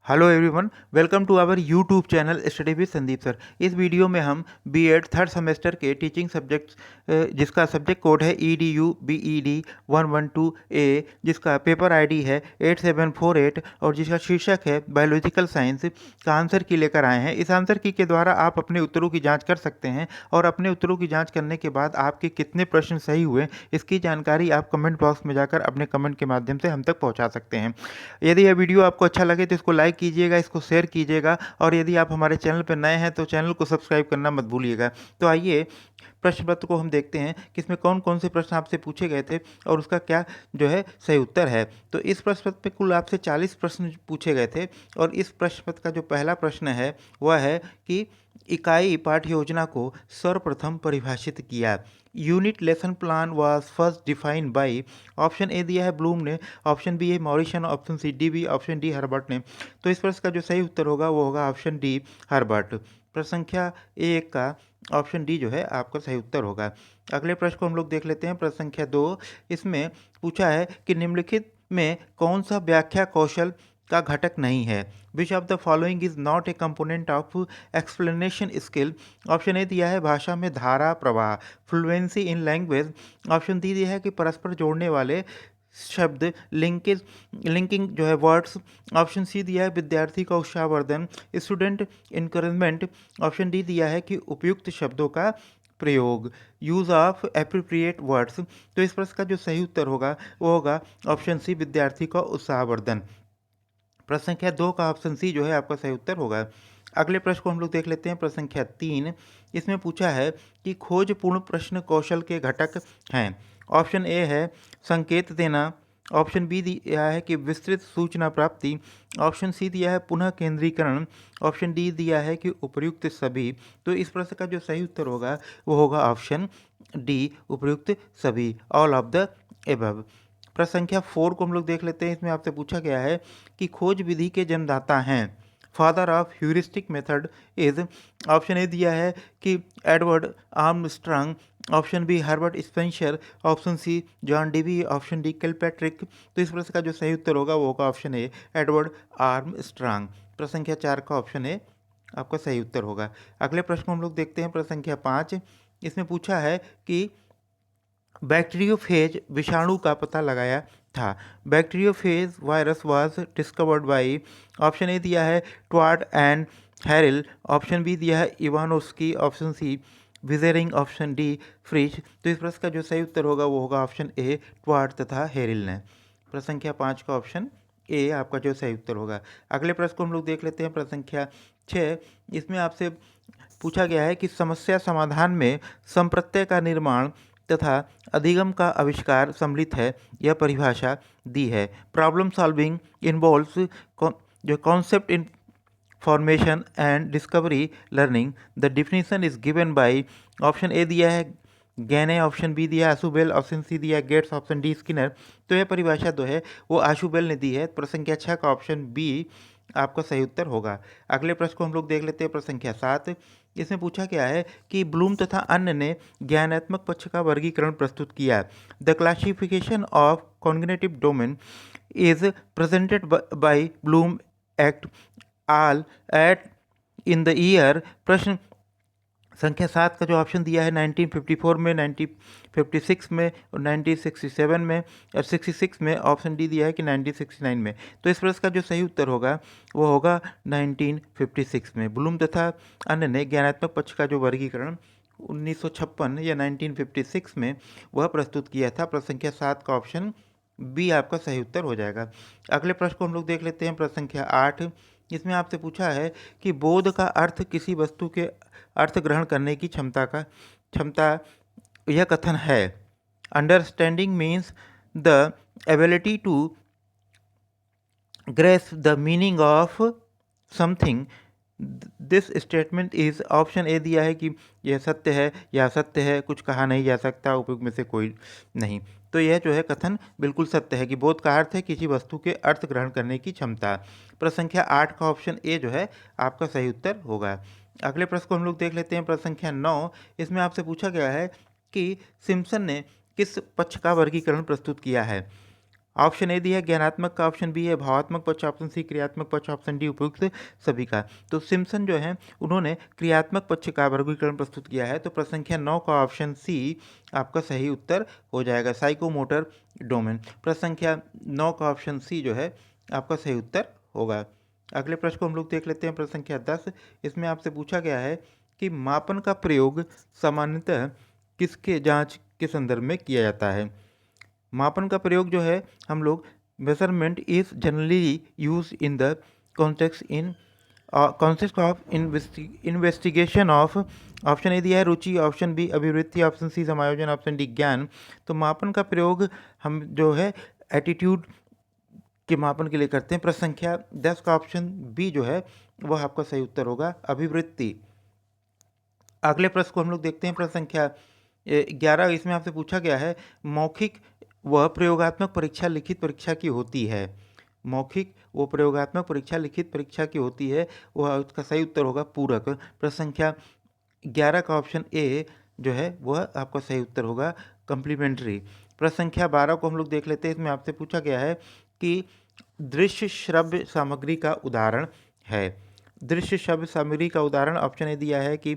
Hello everyone, welcome to our YouTube channel study with Sandeep sir. इस video में हम BEd third semester के teaching subjects जिसका subject code है EDU BED 112A, जिसका पेपर आईडी है 8748 और जिसका शीर्षक है बायोलॉजिकल साइंस का आंसर की लेकर आए हैं। इस आंसर की के द्वारा आप अपने उत्तरों की जांच कर सकते हैं और अपने उत्तरों की जांच करने के बाद आपके कितने प्रश्न सही हुए इसकी जानकारी आप कमेंट बॉक्स में जाकर अपने कमेंट के माध्यम से हम तक पहुँचा सकते हैं। यदि यह वीडियो आपको अच्छा लगे तो इसको लाइक कीजिएगा, इसको शेयर कीजिएगा और यदि आप हमारे चैनल पर नए हैं तो चैनल को सब्सक्राइब करना मत भूलिएगा। तो आइए प्रश्न पत्र को हम देखते हैं कि इसमें कौन कौन से प्रश्न आपसे पूछे गए थे और उसका क्या जो है सही उत्तर है। तो इस प्रश्न पत्र पे कुल आपसे 40 प्रश्न पूछे गए थे और इस प्रश्न पत्र का जो पहला प्रश्न है वह है कि इकाई पाठ्य योजना को सर्वप्रथम परिभाषित किया। Unit lesson plan was first defined by, option A दिया है ब्लूम ने, ऑप्शन बी है Morrison, option C D B, option D Herbart ने। तो इस प्रश्न का जो सही उत्तर होगा वो होगा ऑप्शन डी हर्बर्ट। प्रश्न संख्या एक का ऑप्शन डी जो है आपका सही उत्तर होगा। अगले प्रश्न को हम लोग देख लेते हैं। प्रश्न संख्या 2, इसमें पूछा है कि निम्नलिखित में कौन सा व्याख्या कौशल का घटक नहीं है। Which of the following is not a component of explanation skill. Option A दिया है भाषा में धारा प्रवाह, fluency in language. Option D दिया है कि परस्पर जोड़ने वाले शब्द, लिंकिंग जो है वर्ड्स। ऑप्शन सी दिया है विद्यार्थी का उत्साहवर्धन, स्टूडेंट इनकरेजमेंट। ऑप्शन डी दिया है कि उपयुक्त शब्दों का प्रयोग, यूज ऑफ एप्रोप्रिएट वर्ड्स। तो इस प्रश्न का जो सही उत्तर होगा वो होगा ऑप्शन सी विद्यार्थी का उत्साहवर्धन। प्रश्न संख्या 2 का ऑप्शन सी जो है आपका सही उत्तर होगा। अगले प्रश्न को हम लोग देख लेते हैं। प्रश्न संख्या 3, इसमें पूछा है कि खोजपूर्ण प्रश्न कौशल के घटक हैं। ऑप्शन ए है संकेत देना, ऑप्शन बी दिया है कि विस्तृत सूचना प्राप्ति, ऑप्शन सी दिया है पुनः केंद्रीकरण, ऑप्शन डी दिया है कि उपयुक्त सभी। तो इस प्रश्न का जो सही उत्तर होगा वो होगा ऑप्शन डी उपयुक्त सभी, ऑल ऑफ द एबव। प्रश्न संख्या 4 को हम लोग देख लेते हैं। इसमें आपसे पूछा गया है कि खोज विधि के जन्मदाता हैं। Father of heuristic method is, option A दिया है कि Edward Armstrong, option B Herbert Spencer, option C John Dewey, option D Kilpatrick. तो इस प्रश्न का जो सही उत्तर होगा वो होगा ऑप्शन ए एडवर्ड आर्मस्ट्रांग। प्रश्न संख्या 4 का ऑप्शन ए आपका सही उत्तर होगा। अगले प्रश्न को हम लोग देखते हैं। प्रश्न संख्या 5, इसमें पूछा है कि बैक्टीरियोफेज विषाणु का पता लगाया था। Bacteriophage virus was discovered by, option A दिया है Twort and Herelle, option B दिया है Ivanowsky, option C Beijerinck, option D फ्रिज। तो इस प्रश्न का जो सही उत्तर होगा वो होगा ऑप्शन ए ट्वार्ड तथा हैरिल ने। प्रश्न संख्या 5 का ऑप्शन ए आपका जो सही उत्तर होगा। अगले प्रश्न को हम लोग देख लेते हैं। प्रश्न संख्या 6, इसमें आपसे पूछा गया है कि समस्या समाधान में संप्रत्यय का निर्माण तथा अधिगम का आविष्कार सम्मिलित है। यह परिभाषा दी है। प्रॉब्लम सॉल्विंग इन्वॉल्व्स जो concept in formation and discovery learning. The definition is given by, option A दिया है गैने, ऑप्शन बी दिया है आशुबेल, ऑप्शन सी दिया है गेट्स, ऑप्शन डी स्किनर। तो यह परिभाषा जो है वो आशुबेल ने दी है। प्रश्न संख्या 6 का ऑप्शन बी आपका सही उत्तर होगा। अगले प्रश्न को हम लोग देख लेते हैं। प्रश्न संख्या 7, इसमें पूछा गया है कि ब्लूम तथा अन्य ने ज्ञानात्मक पक्ष का वर्गीकरण प्रस्तुत किया। The classification of cognitive domain is presented by Bloom et al at in the year. प्रश्न संख्या 7 का जो ऑप्शन दिया है 1954 में, 1956 में और 1967 में और 66 में। ऑप्शन डी दिया है कि 1969 में। तो इस प्रश्न का जो सही उत्तर होगा वो होगा 1956 में। ब्लूम तथा अन्य ने ज्ञानात्मक पक्ष का जो वर्गीकरण 1956 या 1956 में वह प्रस्तुत किया था। प्रश्न संख्या 7 का ऑप्शन बी आपका सही उत्तर हो जाएगा। अगले प्रश्न को हम लोग देख लेते हैं। प्रश्न संख्या 8, इसमें आपसे पूछा है कि बोध का अर्थ किसी वस्तु के अर्थ ग्रहण करने की क्षमता यह कथन है। Understanding means the ability to grasp the meaning of something. This statement is, option A दिया है कि यह सत्य है या असत्य है, कुछ कहा नहीं जा सकता, उपयुक्त में से कोई नहीं। तो यह जो है कथन बिल्कुल सत्य है कि बोध का अर्थ है किसी वस्तु के अर्थ ग्रहण करने की क्षमता। प्रश्न संख्या 8 का ऑप्शन ए जो है आपका सही उत्तर होगा। अगले प्रश्न को हम लोग देख लेते हैं। प्रश्न संख्या 9, इसमें आपसे पूछा गया है कि सिम्पसन ने किस पक्ष का वर्गीकरण प्रस्तुत किया है। ऑप्शन ए दिया है ज्ञानात्मक का, ऑप्शन बी है भावात्मक पक्ष, ऑप्शन सी क्रियात्मक पक्ष, ऑप्शन डी उपयुक्त सभी का। तो सिम्पसन जो है उन्होंने क्रियात्मक पक्ष का वर्गीकरण प्रस्तुत किया है। तो प्रश्न संख्या 9 का ऑप्शन सी आपका सही उत्तर हो जाएगा, साइकोमोटर डोमेन। प्रश्न संख्या 9 का ऑप्शन सी जो है आपका सही उत्तर होगा। अगले प्रश्न को हम लोग देख लेते हैं, प्रश्न संख्या 10। इसमें आपसे पूछा गया है कि मापन का प्रयोग सामान्यतः किसके जांच के संदर्भ में किया जाता है। मापन का प्रयोग जो है हम लोग measurement is generally use in the context of investigation of. Option A दिया है रुचि, ऑप्शन बी अभिवृत्ति, ऑप्शन सी समायोजन, ऑप्शन डी ज्ञान। तो मापन का प्रयोग हम जो है एटीट्यूड के मापन के लिए करते हैं। प्रश्न संख्या 10 का ऑप्शन बी जो है वह आपका सही उत्तर होगा, अभिवृत्ति। अगले प्रश्न को हम लोग देखते हैं, प्रश्न संख्या 11। इसमें आपसे पूछा गया है मौखिक व प्रयोगात्मक परीक्षा लिखित परीक्षा की होती है। मौखिक व प्रयोगात्मक परीक्षा लिखित परीक्षा की होती है, वह उसका सही उत्तर होगा पूरक। प्रश्न संख्या 11 का ऑप्शन ए जो है वह आपका सही उत्तर होगा, कम्प्लीमेंट्री। प्रश्न संख्या 12 को हम लोग देख लेते हैं। इसमें आपसे पूछा गया है कि दृश्य श्रव्य सामग्री का उदाहरण है। दृश्य श्रव्य सामग्री का उदाहरण ऑप्शन ए दिया है कि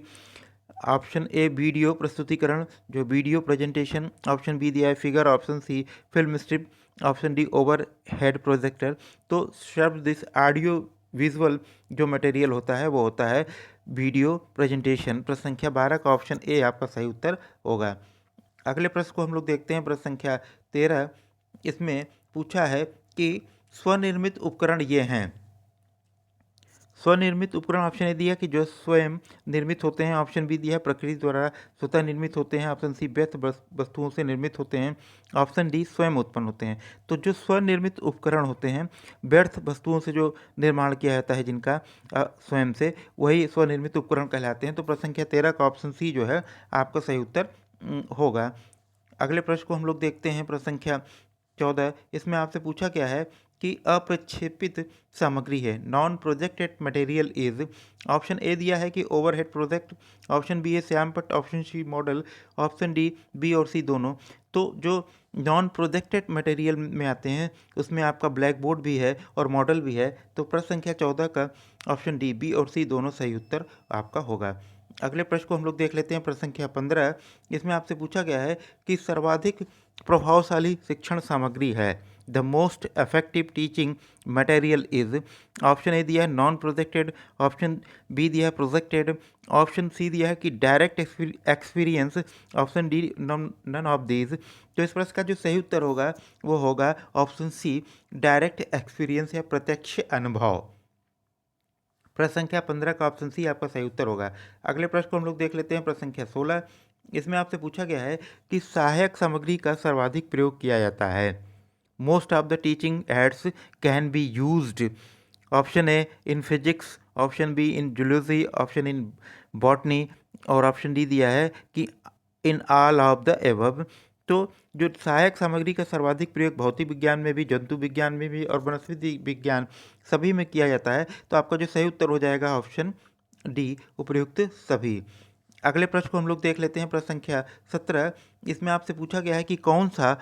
ऑप्शन ए वीडियो प्रस्तुतिकरण, जो वीडियो प्रेजेंटेशन, ऑप्शन बी दिया है figure, option C film strip, option D over head projector. तो शब्द दिस ऑडियो विजुअल जो मटेरियल होता है वो होता है वीडियो प्रेजेंटेशन। प्रश्न संख्या 12 का ऑप्शन ए आपका सही उत्तर होगा। अगले प्रश्न को हम लोग देखते हैं, प्रश्न संख्या 13। इसमें पूछा है कि स्वनिर्मित उपकरण ये हैं। स्वनिर्मित उपकरण ऑप्शन ए दिया कि जो स्वयं निर्मित होते हैं, ऑप्शन बी दिया है प्रकृति द्वारा स्वतः निर्मित होते हैं, ऑप्शन सी व्यर्थ वस्तुओं से निर्मित होते हैं, ऑप्शन डी स्वयं उत्पन्न होते हैं। तो जो स्वनिर्मित उपकरण होते हैं, व्यर्थ वस्तुओं से जो निर्माण किया जाता है जिनका स्वयं से, वही स्वनिर्मित उपकरण कहलाते हैं। तो प्रश्न संख्या 13 का ऑप्शन सी जो है आपका सही उत्तर होगा। अगले प्रश्न को हम लोग देखते हैं, प्रश्न संख्या 14। इसमें आपसे पूछा गया है कि अप्रक्षेपित सामग्री है, non projected material is. Option A दिया है कि ओवरहेड प्रोजेक्ट, ऑप्शन बी है श्यामपट्ट, option C model, option D B और सी दोनों। तो जो नॉन प्रोजेक्टेड मटेरियल में आते हैं उसमें आपका ब्लैक बोर्ड भी है और मॉडल भी है। तो प्रश्न संख्या 14 का ऑप्शन डी बी और सी दोनों सही उत्तर आपका होगा। अगले प्रश्न को हम लोग देख लेते हैं, प्रश्न संख्या 15। इसमें आपसे पूछा गया है कि सर्वाधिक प्रभावशाली शिक्षण सामग्री है, the most effective teaching material is. Option A दिया है नॉन प्रोजेक्टेड, ऑप्शन बी दिया है प्रोजेक्टेड, ऑप्शन सी दिया है कि direct experience, option D none of these. तो इस प्रश्न का जो सही उत्तर होगा वो होगा ऑप्शन सी, डायरेक्ट एक्सपीरियंस या प्रत्यक्ष अनुभव। प्रश्न संख्या 15 का ऑप्शन सी आपका सही उत्तर होगा। अगले प्रश्न को हम लोग देख लेते हैं, प्रश्न संख्या 16। इसमें आपसे पूछा गया है कि सहायक सामग्री का सर्वाधिक प्रयोग किया जाता है। Most of the teaching ads can be used. Option A in physics, option be in zoology, option in botany और ऑप्शन डी दिया है कि in all of the above. तो जो सहायक सामग्री का सर्वाधिक प्रयोग भौतिक विज्ञान में भी, जंतु विज्ञान में भी और वनस्पति विज्ञान सभी में किया जाता है। तो आपका जो सही उत्तर हो जाएगा ऑप्शन डी, उपयुक्त सभी। अगले प्रश्न को हम लोग देख लेते हैं, प्रश्न संख्या 17। इसमें आपसे पूछा गया है कि कौन सा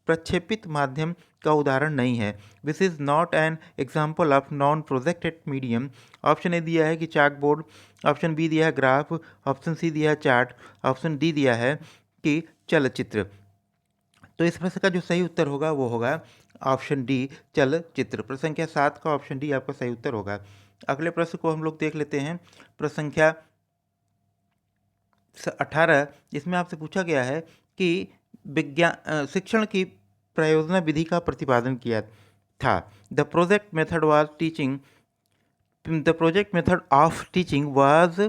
प्रक्षेपित माध्यम का उदाहरण नहीं है, this is not an example of non projected medium. Option A दिया है कि चाक बोर्ड, ऑप्शन बी दिया है ग्राफ, ऑप्शन सी दिया है चार्ट, ऑप्शन डी दिया है कि चलचित्र। तो इस प्रश्न का जो सही उत्तर होगा वो होगा ऑप्शन डी, चलचित्र। प्रश्न संख्या 7 का ऑप्शन डी आपका सही उत्तर होगा। अगले प्रश्न को हम लोग देख लेते हैं, प्रश्न संख्या 18। इसमें आपसे पूछा गया है कि शिक्षण की प्रयोजना विधि का प्रतिपादन किया था। The project method was teaching, the project method of teaching was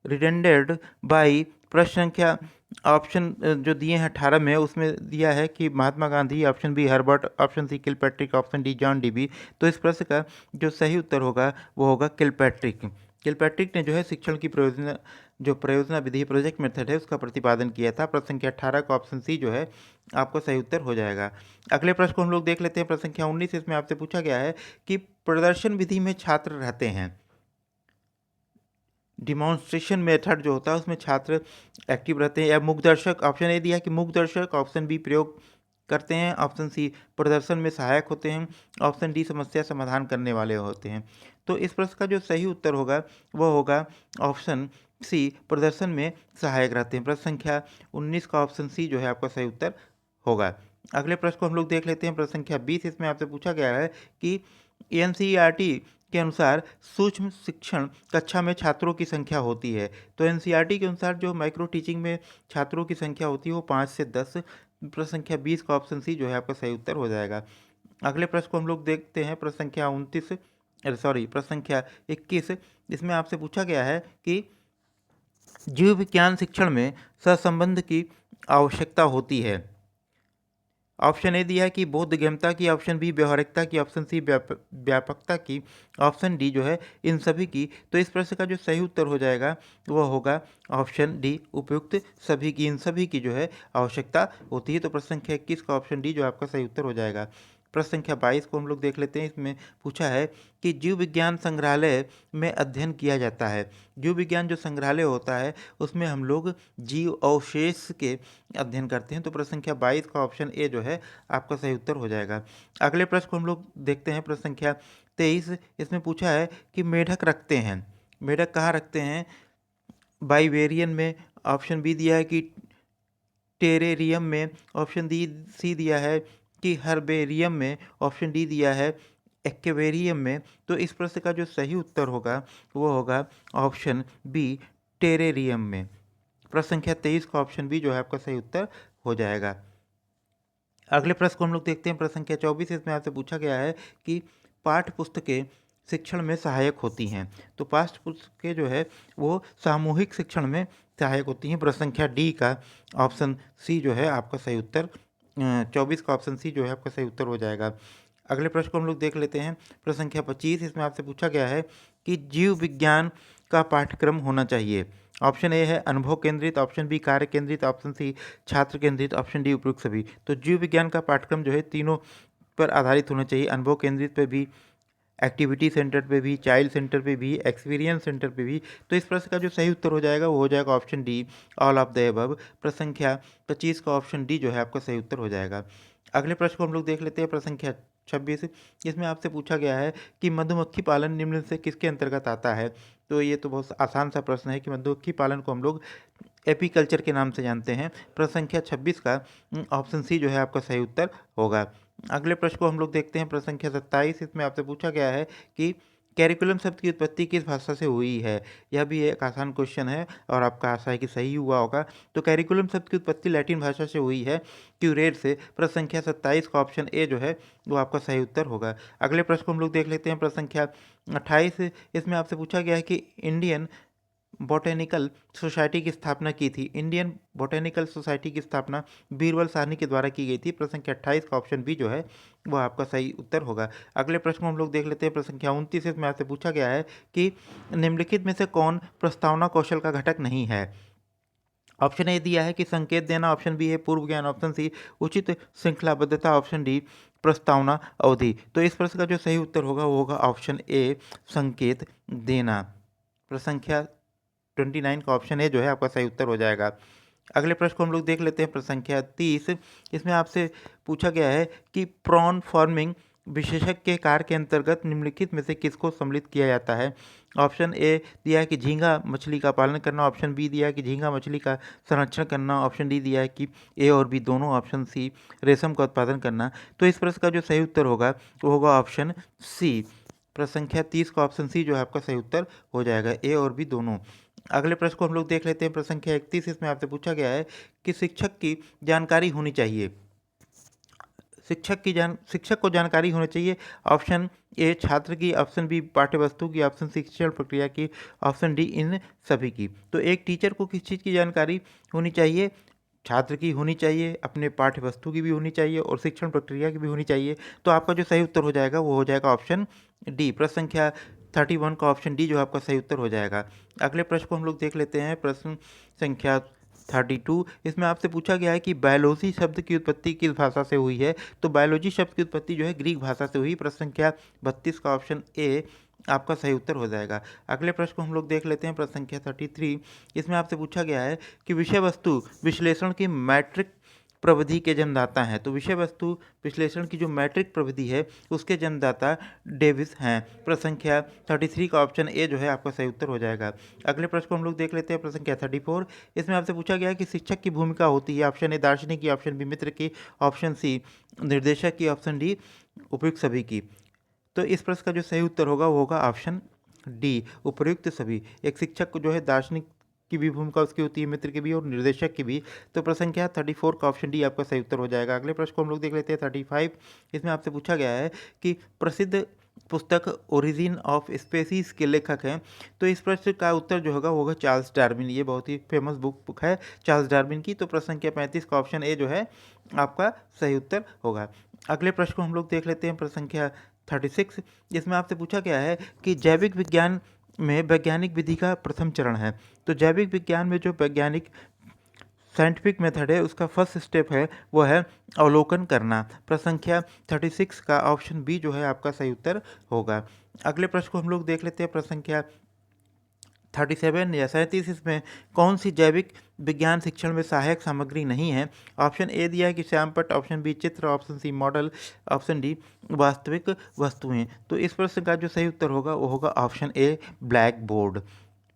retended by. प्रश्न संख्या ऑप्शन जो दिए हैं 18 में, उसमें दिया है कि Mahatma Gandhi, option B Herbert, option C Kilpatrick, option D John Dewey. तो इस प्रश्न का जो सही उत्तर होगा वो होगा किलपैट्रिक। किलपैट्रिक ने जो है शिक्षण की प्रयोजना विधि, प्रोजेक्ट मेथड है, उसका प्रतिपादन किया था। प्रश्न संख्या 18 का ऑप्शन सी जो है आपका सही उत्तर हो जाएगा। अगले प्रश्न को हम लोग देख लेते हैं, प्रश्न संख्या 19। इसमें आपसे पूछा गया है कि प्रदर्शन विधि में छात्र रहते हैं, डिमॉन्स्ट्रेशन मेथड जो होता है उसमें छात्र एक्टिव रहते हैं, या मुख दर्शक। ऑप्शन ए दिया है कि मुख दर्शक, ऑप्शन बी प्रयोग करते हैं, ऑप्शन सी प्रदर्शन में सहायक होते हैं, ऑप्शन डी समस्या समाधान करने वाले होते हैं। तो इस प्रश्न का जो सही उत्तर होगा वह होगा ऑप्शन सी प्रदर्शन में सहायक रहते हैं। प्रश्न संख्या 19 का ऑप्शन सी जो है आपका सही उत्तर होगा। अगले प्रश्न को हम लोग देख लेते हैं। प्रश्न संख्या 20 इसमें आपसे पूछा गया है कि एनसीईआरटी के अनुसार सूक्ष्म शिक्षण कक्षा में छात्रों की संख्या होती है। तो एनसीईआरटी के अनुसार जो माइक्रो टीचिंग में छात्रों की संख्या होती है वो 5 से 10। प्रश्न संख्या 20 का ऑप्शन सी जो है आपका सही उत्तर हो जाएगा। अगले प्रश्न को हम लोग देखते हैं। प्रश्न संख्या 29 प्रश्न संख्या 21 इसमें आपसे पूछा गया है कि जीव विज्ञान शिक्षण में सहसंबंध की आवश्यकता होती है। ऑप्शन ए दिया है कि बोधगम्यता की, ऑप्शन बी व्यवहारिकता की, ऑप्शन सी व्यापकता की, ऑप्शन डी जो है इन सभी की। तो इस प्रश्न का जो सही उत्तर हो जाएगा वह होगा ऑप्शन डी उपयुक्त सभी की, इन सभी की जो है आवश्यकता होती है। तो प्रश्न संख्या 21 का ऑप्शन डी जो आपका सही उत्तर हो जाएगा। प्रश्न संख्या 22 को हम लोग देख लेते हैं। इसमें पूछा है कि जीव विज्ञान संग्रहालय में अध्ययन किया जाता है। जीव विज्ञान जो संग्रहालय होता है उसमें हम लोग जीव अवशेष के अध्ययन करते हैं। तो प्रश्न संख्या 22 का ऑप्शन ए जो है आपका सही उत्तर हो जाएगा। अगले प्रश्न को हम लोग देखते हैं। प्रश्न संख्या 23 इसमें पूछा है कि मेढक रखते हैं, मेढक कहाँ रखते हैं? बाइवेरियन में, ऑप्शन बी दिया है कि टेरेरियम में, ऑप्शन डी सी दिया है कि हर्बेरियम में, ऑप्शन डी दिया है एक्वेरियम में। तो इस प्रश्न का जो सही उत्तर होगा वो होगा ऑप्शन बी टेरेरियम में। प्रश्न संख्या 23 का ऑप्शन बी जो है आपका सही उत्तर हो जाएगा। अगले प्रश्न को हम लोग देखते हैं। प्रश्न संख्या 24 इसमें आपसे पूछा गया है कि पाठ्य पुस्तकें शिक्षण में सहायक होती हैं। तो पाठ्य पुस्तकें जो है वो सामूहिक शिक्षण में सहायक होती हैं। प्रश्न संख्या डी का ऑप्शन सी जो है आपका सही उत्तर 24 का ऑप्शन सी जो है आपका सही उत्तर हो जाएगा। अगले प्रश्न को हम लोग देख लेते हैं। प्रश्न संख्या 25 इसमें आपसे पूछा गया है कि जीव विज्ञान का पाठ्यक्रम होना चाहिए। ऑप्शन ए है अनुभव केंद्रित, ऑप्शन बी कार्य केंद्रित, ऑप्शन सी छात्र केंद्रित, ऑप्शन डी उपयुक्त सभी। तो जीव विज्ञान का पाठ्यक्रम जो है तीनों पर आधारित होना चाहिए। अनुभव केंद्रित पे भी, एक्टिविटी सेंटर पे भी, चाइल्ड सेंटर पे भी, एक्सपीरियंस सेंटर पे भी। तो इस प्रश्न का जो सही उत्तर हो जाएगा वो हो जाएगा option D all of the above. प्रश्न संख्या 25 का ऑप्शन डी जो है आपका सही उत्तर हो जाएगा। अगले प्रश्न को हम लोग देख लेते हैं। प्रश्न संख्या 26 इसमें आपसे पूछा गया है कि मधुमक्खी पालन निम्न से किसके अंतर्गत आता है। तो ये तो बहुत आसान सा प्रश्न है कि मधुमक्खी पालन को हम लोग एपीकल्चर के नाम से जानते हैं। प्रश्न संख्या 26 का ऑप्शन सी जो है आपका सही उत्तर होगा। अगले प्रश्न को हम लोग देखते हैं। प्रश्न संख्या 27 इसमें आपसे पूछा गया है कि कैरिकुलम शब्द की उत्पत्ति किस भाषा से हुई है। यह भी एक आसान क्वेश्चन है और आपका आशा है कि सही हुआ होगा। तो कैरिकुलम शब्द की उत्पत्ति लैटिन भाषा से हुई है, क्यूरेट से। प्रश्न संख्या 27 का ऑप्शन ए जो है वो आपका सही उत्तर होगा। अगले प्रश्न को हम लोग देख लेते हैं। प्रश्न संख्या 28 इसमें आपसे पूछा गया है कि इंडियन बॉटेनिकल सोसाइटी की स्थापना की थी। इंडियन बॉटेनिकल सोसाइटी की स्थापना बीरबल साहनी के द्वारा की गई थी। प्रश्न संख्या 28 का ऑप्शन बी जो है वह आपका सही उत्तर होगा। अगले प्रश्न को हम लोग देख लेते हैं। प्रश्न संख्या 29 में आपसे पूछा गया है कि निम्नलिखित में से कौन प्रस्तावना कौशल का घटक नहीं है। ऑप्शन ए दिया है कि संकेत देना, ऑप्शन बी है पूर्व ज्ञान, ऑप्शन सी उचित श्रृंखलाबद्धता, ऑप्शन डी प्रस्तावना अवधि। तो इस प्रश्न का जो सही उत्तर होगा वो होगा ऑप्शन ए संकेत देना। प्रश्न संख्या 29 का ऑप्शन ए जो है आपका सही उत्तर हो जाएगा। अगले प्रश्न को हम लोग देख लेते हैं। प्रश्न संख्या 30 इसमें आपसे पूछा गया है कि प्रॉन फार्मिंग विशेषज्ञ के कार्य के अंतर्गत निम्नलिखित में से किसको सम्मिलित किया जाता है। ऑप्शन ए दिया है कि झींगा मछली का पालन करना, ऑप्शन बी दिया है कि झींगा मछली का संरक्षण करना, ऑप्शन डी दिया है कि ए और बी दोनों, ऑप्शन सी रेशम का उत्पादन करना। तो इस प्रश्न का जो सही उत्तर होगा वो होगा ऑप्शन सी। प्रश्न संख्या 30 का ऑप्शन सी जो है आपका सही उत्तर हो जाएगा, ए और बी दोनों। अगले प्रश्न को हम लोग देख लेते हैं। प्रश्न संख्या 31 इसमें आपसे पूछा गया है कि शिक्षक की जानकारी होनी चाहिए। शिक्षक को जानकारी होनी चाहिए। ऑप्शन ए छात्र की, ऑप्शन बी पाठ्यवस्तु की, ऑप्शन सी शिक्षण प्रक्रिया की, ऑप्शन डी इन सभी की। तो एक टीचर को किस चीज़ की जानकारी होनी चाहिए? छात्र की होनी चाहिए, अपने पाठ्य वस्तु की भी होनी चाहिए और शिक्षण प्रक्रिया की भी होनी चाहिए। तो आपका जो सही उत्तर हो जाएगा वो हो जाएगा ऑप्शन डी। प्रश्न संख्या 31 का ऑप्शन डी जो आपका सही उत्तर हो जाएगा। अगले प्रश्न को हम लोग देख लेते हैं। प्रश्न संख्या 32 इसमें आपसे पूछा गया है कि बायोलॉजी शब्द की उत्पत्ति किस भाषा से हुई है। तो बायोलॉजी शब्द की उत्पत्ति जो है ग्रीक भाषा से हुई। प्रश्न संख्या 32 का ऑप्शन ए आपका सही उत्तर हो जाएगा। अगले प्रश्न को हम लोग देख लेते हैं। प्रश्न संख्या 33 इसमें आपसे पूछा गया है कि विषय वस्तु विश्लेषण की मैट्रिक प्रविधि के जन्मदाता हैं। तो विषय वस्तु विश्लेषण की जो मैट्रिक प्रविधि है उसके जन्मदाता डेविस हैं। प्रश्न संख्या 33 का ऑप्शन ए जो है आपका सही उत्तर हो जाएगा। अगले प्रश्न को हम लोग देख लेते हैं, प्रश्न संख्या 34। इसमें आपसे पूछा गया है कि शिक्षक की भूमिका होती है। ऑप्शन ए दार्शनिक की, ऑप्शन बी मित्र की, ऑप्शन सी निर्देशक की, ऑप्शन डी उपयुक्त सभी की। तो इस प्रश्न का जो सही उत्तर होगा वो होगा ऑप्शन डी, उपयुक्त सभी। एक शिक्षक को जो है दार्शनिक की भी भूमिका उसकी होती है, मित्र की भी और निर्देशक की भी। तो प्रश्न संख्या 34 का ऑप्शन डी आपका सही उत्तर हो जाएगा। अगले प्रश्न को हम लोग देख लेते हैं 35। इसमें आपसे पूछा गया है कि प्रसिद्ध पुस्तक ओरिजिन ऑफ स्पेसीज के लेखक हैं। तो इस प्रश्न का उत्तर जो होगा वो होगा चार्ल्स डार्विन। ये बहुत ही फेमस बुक है चार्ल्स डार्विन की। तो प्रश्न संख्या 35 का ऑप्शन ए जो है आपका सही उत्तर होगा। अगले प्रश्न को हम लोग देख लेते हैं, प्रश्न संख्या 36। इसमें आपसे पूछा गया है कि जैविक विज्ञान में वैज्ञानिक विधि का प्रथम चरण है। तो जैविक विज्ञान में जो वैज्ञानिक साइंटिफिक मेथड है उसका फर्स्ट स्टेप है वो है अवलोकन करना। प्रश्न संख्या 36 का ऑप्शन बी जो है आपका सही उत्तर होगा। अगले प्रश्न को हम लोग देख लेते हैं, प्रश्न संख्या 37 या 37। इसमें कौन सी जैविक विज्ञान शिक्षण में सहायक सामग्री नहीं है। ऑप्शन ए दिया है कि श्यामपट्ट, ऑप्शन बी चित्र, option C model, option D वास्तविक वस्तुएं। तो इस प्रश्न का जो सही उत्तर होगा वो होगा ऑप्शन ए ब्लैक बोर्ड।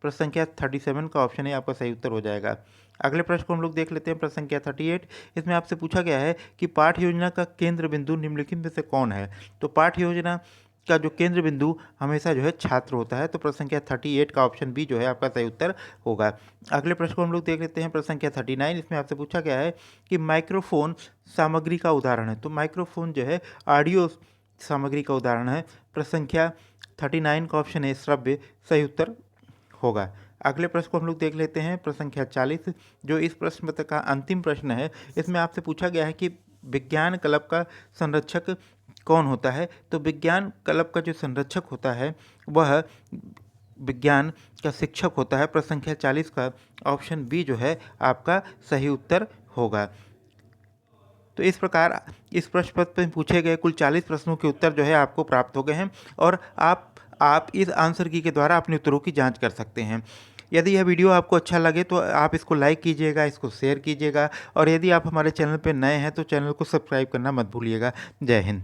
प्रश्न संख्या 37 का ऑप्शन ए आपका सही उत्तर हो जाएगा। अगले प्रश्न को हम लोग देख लेते हैं, प्रश्न संख्या 38। इसमें आपसे पूछा गया है कि पाठ्य योजना का केंद्र बिंदु निम्नलिखित में से कौन है। तो पाठ्य योजना का जो केंद्र बिंदु हमेशा जो है छात्र होता है। तो प्रश्न संख्या 38 का ऑप्शन बी जो है आपका सही उत्तर होगा। अगले प्रश्न को हम लोग देख लेते हैं, प्रश्न संख्या 39। इसमें आपसे पूछा गया है कि माइक्रोफोन सामग्री का उदाहरण है। तो माइक्रोफोन जो है ऑडियो सामग्री का उदाहरण है। प्रश्न संख्या 39 का ऑप्शन है श्रव्य सही उत्तर होगा। अगले प्रश्न को हम लोग देख लेते हैं, प्रश्न संख्या 40, जो इस प्रश्न पत्र का अंतिम प्रश्न है। इसमें आपसे पूछा गया है कि विज्ञान क्लब का संरक्षक कौन होता है। तो विज्ञान क्लब का जो संरक्षक होता है वह विज्ञान का शिक्षक होता है। प्रश्न संख्या 40 का ऑप्शन बी जो है आपका सही उत्तर होगा। तो इस प्रकार इस प्रश्न पत्र में पूछे गए कुल 40 प्रश्नों के उत्तर जो है आपको प्राप्त हो गए हैं और आप इस आंसर की के द्वारा अपने उत्तरों की जांच कर सकते हैं। यदि यह वीडियो आपको अच्छा लगे तो आप इसको लाइक कीजिएगा, इसको शेयर कीजिएगा और यदि आप हमारे चैनल पर नए हैं तो चैनल को सब्सक्राइब करना मत भूलिएगा। जय हिंद।